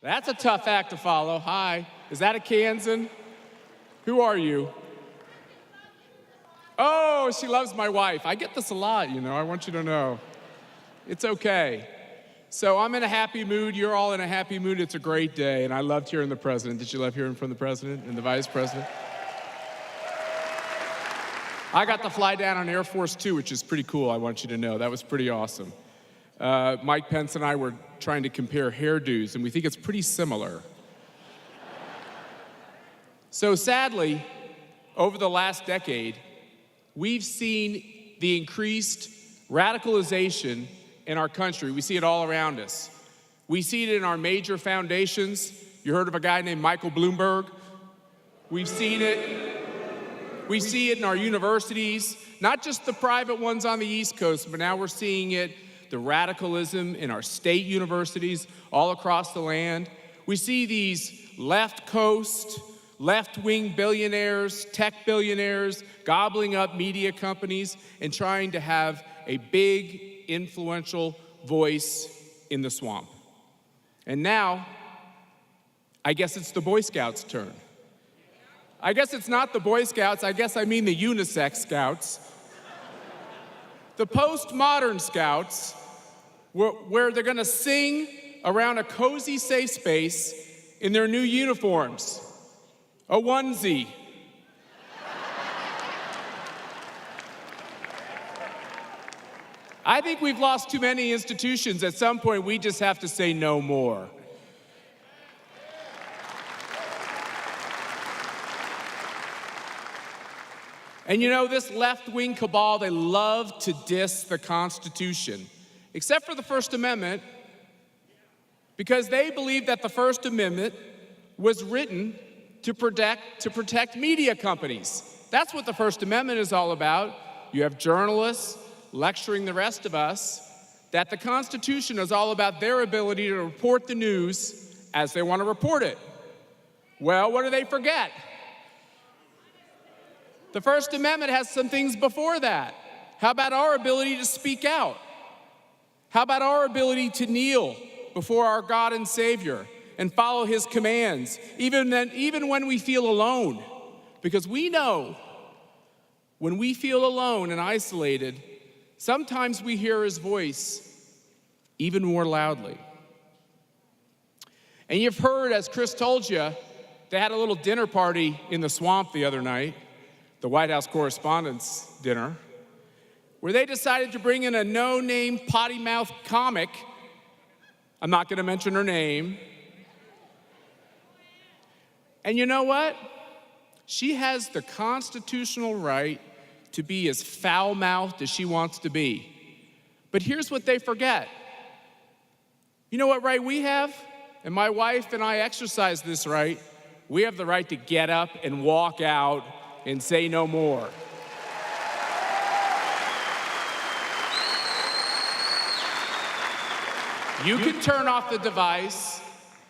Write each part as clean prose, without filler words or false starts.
That's a tough act to follow. Hi. Is that a Kansan? Who are you? Oh, she loves my wife. I get this a lot, you know. I want you to know. It's okay. So I'm in a happy mood. You're all in a happy mood. It's a great day, and I loved hearing the president. Did you love hearing from the president and the vice president? I got to fly down on Air Force Two, which is pretty cool, I want you to know. That was pretty awesome. Mike Pence and I were trying to compare hairdos, and we think it's pretty similar. So sadly, over the last decade, we've seen the increased radicalization in our country. We see it all around us. We see it in our major foundations. You heard of a guy named Michael Bloomberg? We see it in our universities, not just the private ones on the East Coast, but now we're seeing it, the radicalism in our state universities all across the land. We see these left coast, left-wing billionaires, tech billionaires, gobbling up media companies and trying to have a big, influential voice in the swamp. And now, I guess it's the Boy Scouts' turn. I guess it's not the Boy Scouts, I guess I mean the unisex Scouts. The postmodern Scouts, where they're gonna sing around a cozy, safe space in their new uniforms. A onesie. I think we've lost too many institutions. At some point, we just have to say no more. And you know, this left-wing cabal, they love to diss the Constitution, except for the First Amendment, because they believe that the First Amendment was written to protect media companies. That's what the First Amendment is all about. You have journalists lecturing the rest of us that the Constitution is all about their ability to report the news as they want to report it. Well, what do they forget? The First Amendment has some things before that. How about our ability to speak out? How about our ability to kneel before our God and Savior and follow His commands, even when we feel alone? Because we know when we feel alone and isolated, sometimes we hear His voice even more loudly. And you've heard, as Chris told you, they had a little dinner party in the swamp the other night, the White House Correspondents' Dinner, where they decided to bring in a no-name potty-mouthed comic. I'm not gonna mention her name. And you know what? She has the constitutional right to be as foul-mouthed as she wants to be. But here's what they forget. You know what right we have? And my wife and I exercise this right. We have the right to get up and walk out and say no more. You can turn off the device.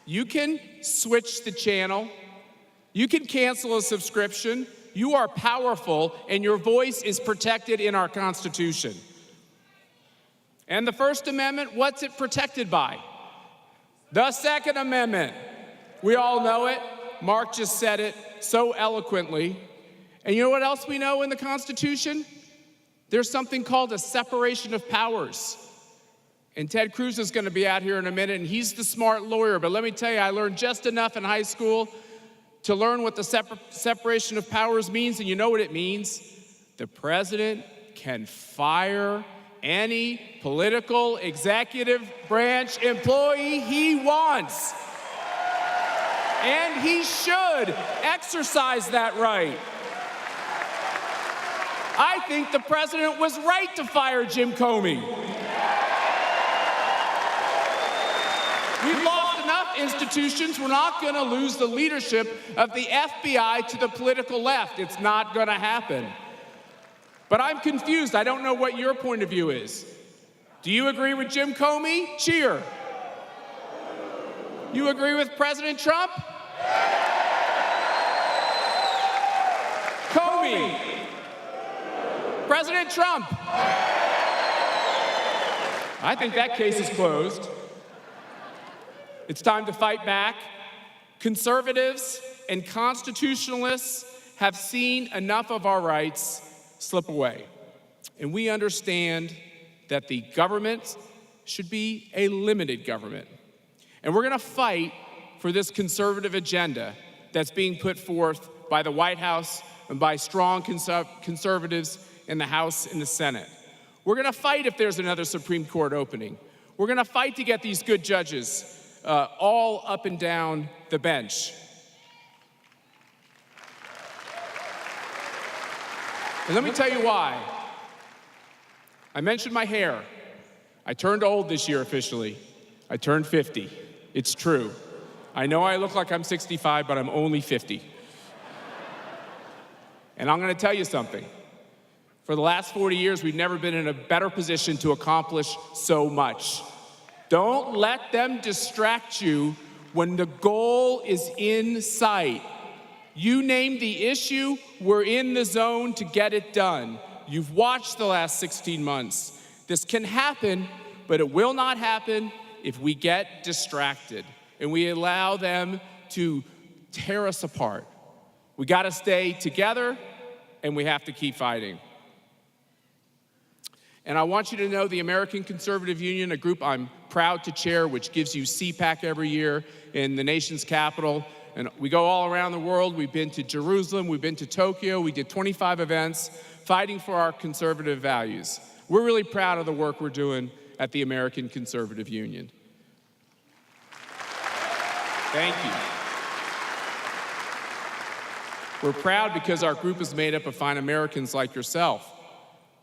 You can switch the channel. You can cancel a subscription. You are powerful, and your voice is protected in our Constitution. And the First Amendment, what's it protected by? The Second Amendment. We all know it. Mark just said it so eloquently. And you know what else we know in the Constitution? There's something called a separation of powers. And Ted Cruz is going to be out here in a minute, and he's the smart lawyer. But let me tell you, I learned just enough in high school to learn what the separation of powers means, and you know what it means? The president can fire any political executive branch employee he wants. And he should exercise that right. I think the president was right to fire Jim Comey. We've lost enough institutions. We're not going to lose the leadership of the FBI to the political left. It's not going to happen. But I'm confused. I don't know what your point of view is. Do you agree with Jim Comey? Cheer. You agree with President Trump? Comey. President Trump. I think that case is closed. It's time to fight back. Conservatives and constitutionalists have seen enough of our rights slip away. And we understand that the government should be a limited government. And we're gonna fight for this conservative agenda that's being put forth by the White House and by strong conservatives in the House and the Senate. We're gonna fight if there's another Supreme Court opening. We're gonna fight to get these good judges all up and down the bench. And let me tell you why. I mentioned my hair. I turned old this year officially. I turned 50. It's true. I know I look like I'm 65, but I'm only 50. And I'm gonna tell you something. For the last 40 years, we've never been in a better position to accomplish so much. Don't let them distract you when the goal is in sight. You name the issue, we're in the zone to get it done. You've watched the last 16 months. This can happen, but it will not happen if we get distracted and we allow them to tear us apart. We gotta stay together and we have to keep fighting. And I want you to know the American Conservative Union, a group I'm proud to chair, which gives you CPAC every year in the nation's capital. And we go all around the world. We've been to Jerusalem, we've been to Tokyo, we did 25 events fighting for our conservative values. We're really proud of the work we're doing at the American Conservative Union. Thank you. We're proud because our group is made up of fine Americans like yourself.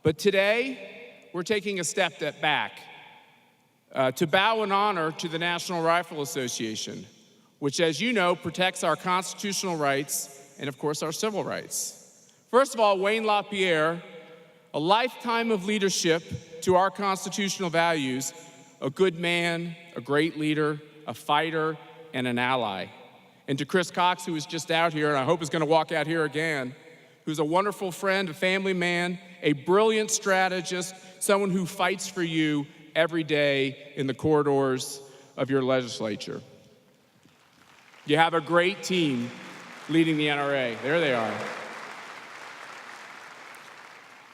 But today, we're taking a step back to bow in honor to the National Rifle Association, which, as you know, protects our constitutional rights and, of course, our civil rights. First of all, Wayne LaPierre, a lifetime of leadership to our constitutional values, a good man, a great leader, a fighter, and an ally. And to Chris Cox, who was just out here, and I hope is gonna walk out here again, who's a wonderful friend, a family man, a brilliant strategist, someone who fights for you every day in the corridors of your legislature. You have a great team leading the NRA. There they are.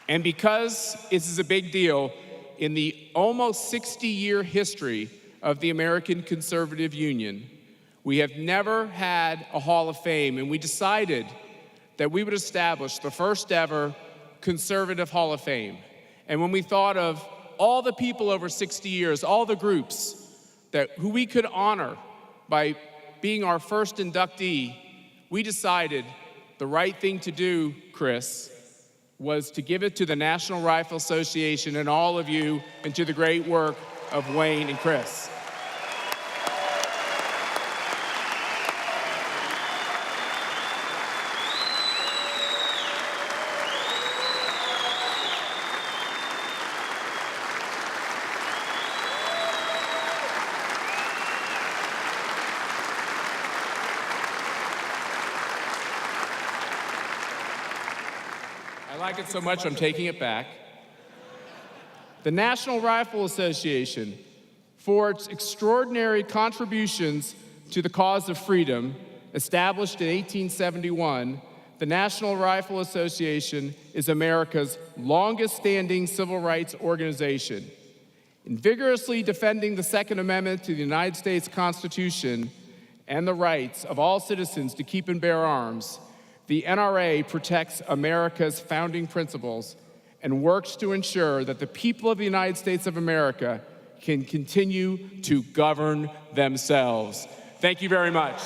And because this is a big deal, in the almost 60-year history of the American Conservative Union, we have never had a Hall of Fame, and we decided that we would establish the first ever Conservative Hall of Fame. And when we thought of all the people over 60 years, all the groups who we could honor by being our first inductee, we decided the right thing to do, Chris, was to give it to the National Rifle Association and all of you, and to the great work of Wayne and Chris. I like it so much, I'm taking it back. The National Rifle Association, for its extraordinary contributions to the cause of freedom, established in 1871, the National Rifle Association is America's longest-standing civil rights organization. In vigorously defending the Second Amendment to the United States Constitution and the rights of all citizens to keep and bear arms, the NRA protects America's founding principles and works to ensure that the people of the United States of America can continue to govern themselves. Thank you very much.